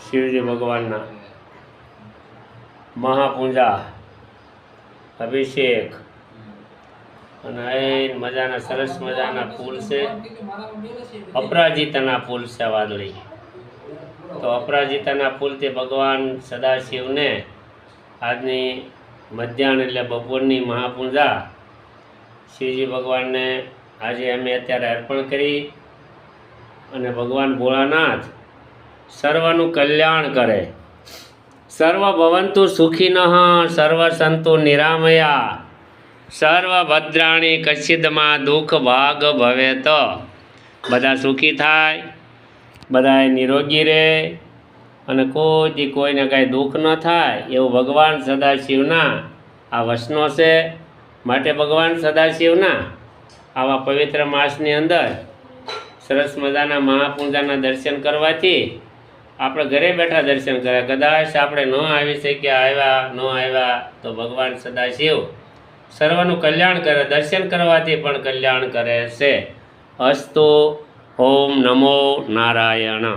શિવજી ભગવાનના મહાપૂજા અભિષેક અને એ મજાના સરસ મજાના ફૂલ છે. અપરાજિતાના ફૂલ છે વાદળી. તો અપરાજિતાના ફૂલથી ભગવાન સદાશિવને આજની મધ્યાહન એટલે બપોરની મહાપૂજા શિવજી ભગવાનને આજે અમે અત્યારે અર્પણ કરી. અને ભગવાન ભોળાનાથ સર્વનું કલ્યાણ કરે. સર્વ ભવંતુ સુખિનઃ સર્વ સંતુ નિરામયા સર્વ ભદ્રાણી કચ્છિદમાં દુઃખ ભાગ ભવેત. બધા સુખી થાય, બધા નિરોગી રહે અને કોઈને કાંઈ દુઃખ ન થાય એવું ભગવાન સદાશિવના આ વચનો છે. માટે ભગવાન સદાશિવના આવા પવિત્ર માસની અંદર સરસ મજાના મહાપૂજાના દર્શન કરવાથી આપણે ઘરે બેઠા દર્શન કરે. કદાચ આપણે ન આવી શક્યા, આવ્યા તો ભગવાન સદાશિવ સર્વનું કલ્યાણ કરે. દર્શન કરવાથી પણ કલ્યાણ કરે છે. અસ્તુ. ઓમ નમો નારાયણ.